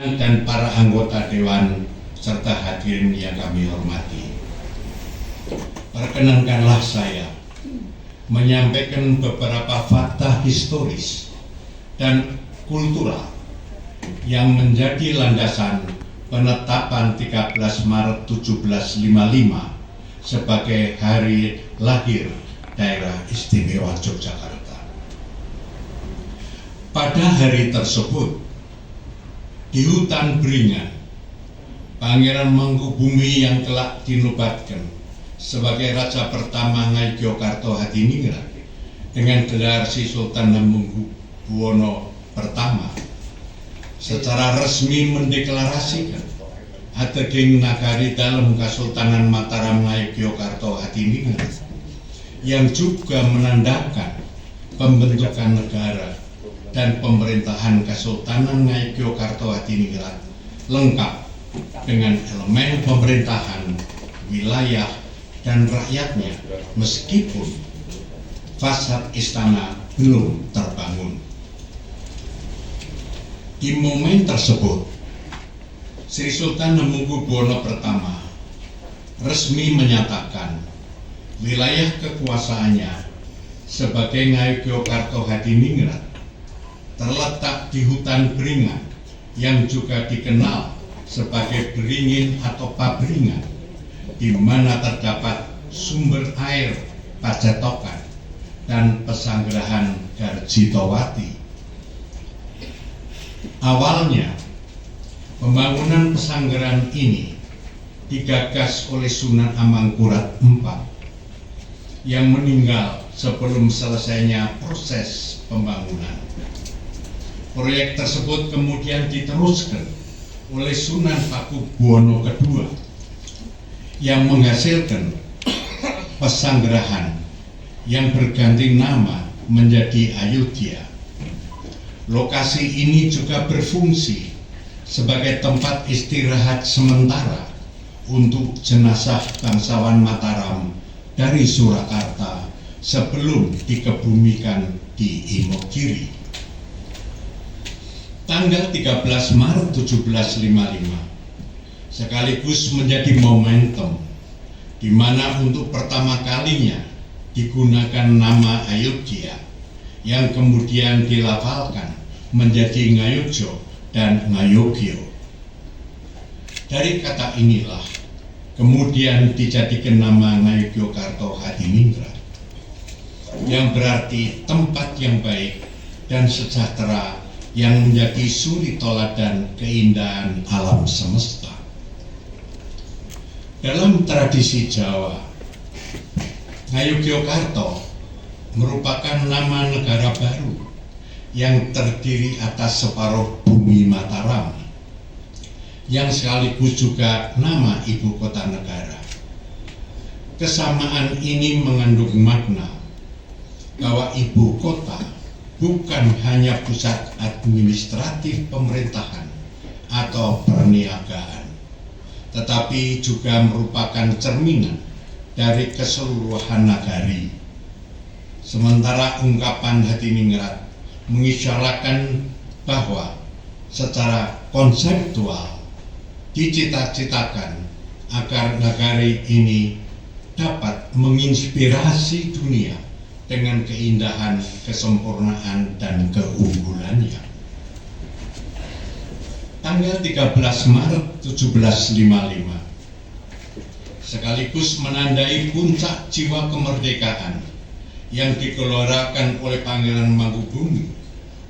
dan para anggota Dewan serta hadirin yang kami hormati. Perkenankanlah saya menyampaikan beberapa fakta historis dan kultural yang menjadi landasan penetapan 13 Maret 1755 sebagai hari lahir Daerah Istimewa Yogyakarta. Pada hari tersebut, di hutan Beringan, Pangeran Mangkubumi yang kelak dinobatkan sebagai Raja pertama Ngayogyakarta Hadiningrat dengan gelar Sri Sultan Hamengkubuwono pertama secara resmi mendeklarasikan Ateging Nagari dalam Kesultanan Mataram Ngayogyakarta Hadiningrat, yang juga menandakan pembentukan negara dan pemerintahan Kesultanan Ngayogyakarta Hadiningrat lengkap dengan elemen pemerintahan, wilayah, dan rakyatnya, meskipun fasad istana belum terbangun. Di momen tersebut, Sri Sultan Hamengkubuwono pertama resmi menyatakan wilayah kekuasaannya sebagai Ngayogyakarta Hadiningrat terletak di hutan Beringan yang juga dikenal sebagai Beringin atau Pabringan, di mana terdapat sumber air Pajatokan dan pesanggerahan Garjitowati. Awalnya, pembangunan pesanggerahan ini digagas oleh Sunan Amangkurat IV yang meninggal sebelum selesainya proses pembangunan. Proyek tersebut kemudian diteruskan oleh Sunan Pakubuwono II yang menghasilkan pesanggerahan yang berganti nama menjadi Ayodhya. Lokasi ini juga berfungsi sebagai tempat istirahat sementara untuk jenazah bangsawan Mataram dari Surakarta sebelum dikebumikan di Imogiri. Tanggal 13 Maret 1755 sekaligus menjadi momentum di mana untuk pertama kalinya digunakan nama Ayodhya yang kemudian dilafalkan menjadi Ngayogyo dan Ngayogyo. Dari kata inilah kemudian dijadikan nama Ngayogyakarta Hadiningrat, yang berarti tempat yang baik dan sejahtera yang menjadi suri toladan keindahan alam semesta. Dalam tradisi Jawa, Ngayogyakarta merupakan nama negara baru yang terdiri atas separuh bumi Mataram, yang sekaligus juga nama ibu kota negara. Kesamaan ini mengandung makna bahwa ibu kota bukan hanya pusat administratif pemerintahan atau perniagaan, tetapi juga merupakan cerminan dari keseluruhan nagari. Sementara ungkapan Hadiningrat mengisyaratkan bahwa secara konseptual dicita-citakan agar nagari ini dapat menginspirasi dunia dengan keindahan, kesempurnaan, dan keunggulannya. Tanggal 13 Maret 1755 sekaligus menandai puncak jiwa kemerdekaan yang digelorkan oleh Pangeran Mangkubumi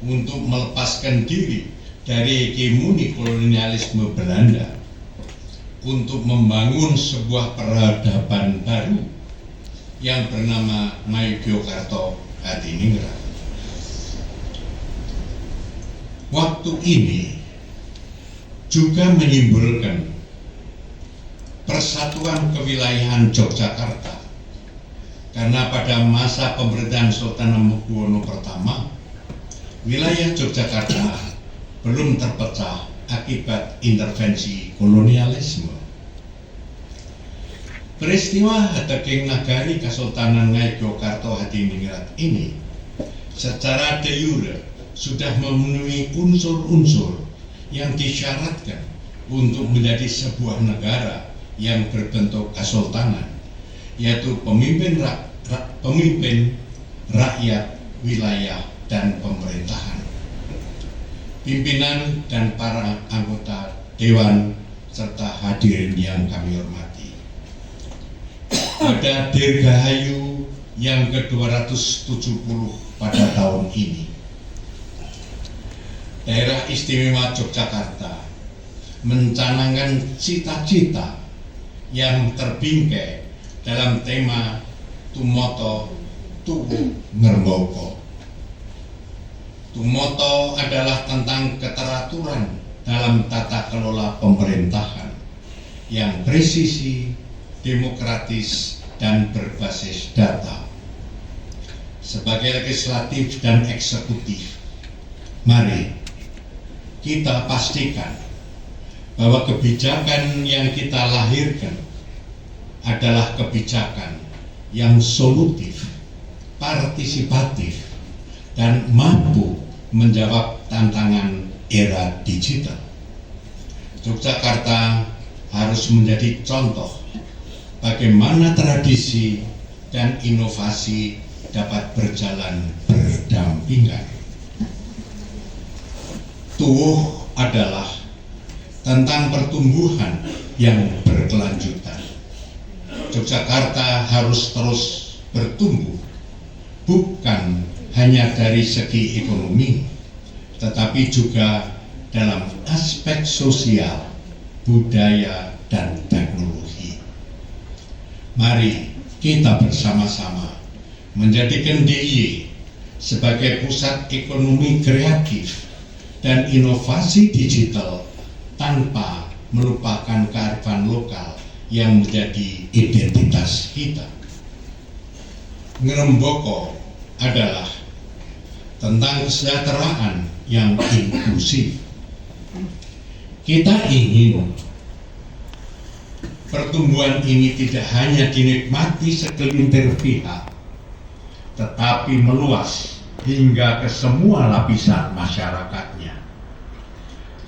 untuk melepaskan diri dari hegemoni kolonialisme Belanda untuk membangun sebuah peradaban baru yang bernama Ngayogyakarta Hadiningrat. Waktu ini juga menyimbolkan persatuan kewilayahan Yogyakarta, karena pada masa pemerintahan Sultan Hamengkubuwono pertama, wilayah Yogyakarta belum terpecah akibat intervensi kolonialisme. Peristiwa Ateging Nagari Kesultanan Ngayogyakarta Hadiningrat ini secara de jure sudah memenuhi unsur-unsur yang disyaratkan untuk menjadi sebuah negara yang berbentuk kesultanan, yaitu pemimpin rakyat, wilayah, dan pemerintahan. Pimpinan dan para anggota Dewan serta hadirin yang kami hormati, pada Dirgahayu yang ke-270 pada tahun ini, Daerah Istimewa Yogyakarta mencanangkan cita-cita yang terbingkai dalam tema Tumoto Tuwu Ngrembaka. Tumoto adalah tentang keteraturan dalam tata kelola pemerintahan yang presisi, demokratis, dan berbasis data. Sebagai legislatif dan eksekutif, mari kita pastikan bahwa kebijakan yang kita lahirkan adalah kebijakan yang solutif, partisipatif, dan mampu menjawab tantangan era digital. Yogyakarta harus menjadi contoh bagaimana tradisi dan inovasi dapat berjalan berdampingan. Tuwuh adalah tentang pertumbuhan yang berkelanjutan. Yogyakarta harus terus bertumbuh, bukan hanya dari segi ekonomi, tetapi juga dalam aspek sosial, budaya, dan teknologi. Mari kita bersama-sama menjadikan DIY sebagai pusat ekonomi kreatif dan inovasi digital tanpa melupakan kearifan lokal yang menjadi identitas kita. Ngrembaka adalah tentang kesejahteraan yang inklusif. Kita ingin pertumbuhan ini tidak hanya dinikmati segelintir pihak, tetapi meluas hingga ke semua lapisan masyarakatnya.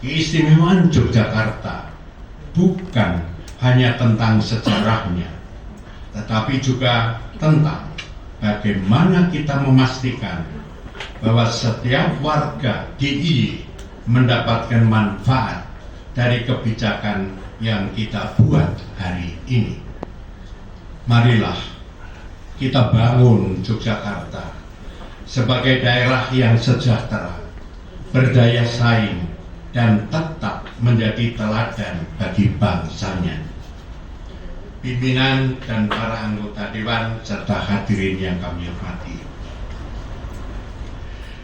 Keistimewaan Yogyakarta bukan hanya tentang sejarahnya, tetapi juga tentang bagaimana kita memastikan bahwa setiap warga DIY mendapatkan manfaat dari kebijakan yang kita buat hari ini. Marilah kita bangun Yogyakarta sebagai daerah yang sejahtera, berdaya saing, dan tetap menjadi teladan bagi bangsanya. Pimpinan dan para anggota Dewan serta hadirin yang kami hormati,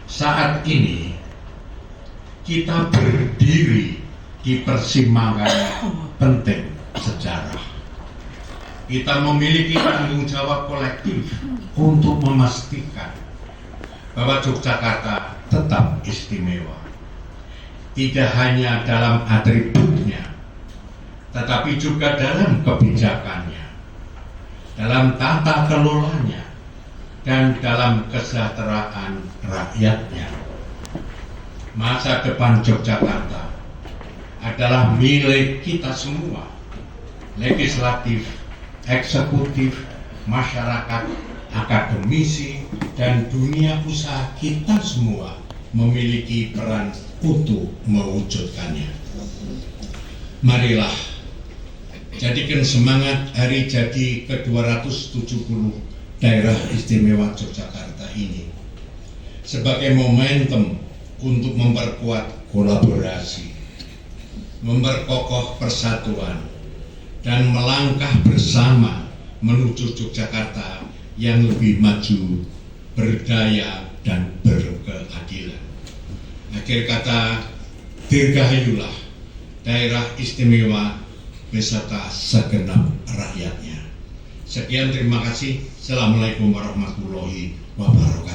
saat ini kita berdiri di persimpangan penting sejarah. Kita memiliki tanggung jawab kolektif untuk memastikan bahwa Yogyakarta tetap istimewa, tidak hanya dalam atributnya, tetapi juga dalam kebijakannya, dalam tata kelolanya, dan dalam kesejahteraan rakyatnya. Masa depan Yogyakarta adalah milik kita semua, legislatif, eksekutif, masyarakat, akademisi, dan dunia usaha. Kita semua memiliki peran untuk mewujudkannya. Marilah jadikan semangat hari jadi ke-270 Daerah Istimewa Yogyakarta ini sebagai momentum untuk memperkuat kolaborasi, memperkokoh persatuan, dan melangkah bersama menuju Yogyakarta yang lebih maju, berdaya, dan berkeadilan. Akhir kata, dirgahayulah Daerah Istimewa beserta segenap rakyatnya. Sekian, terima kasih. Assalamualaikum warahmatullahi wabarakatuh.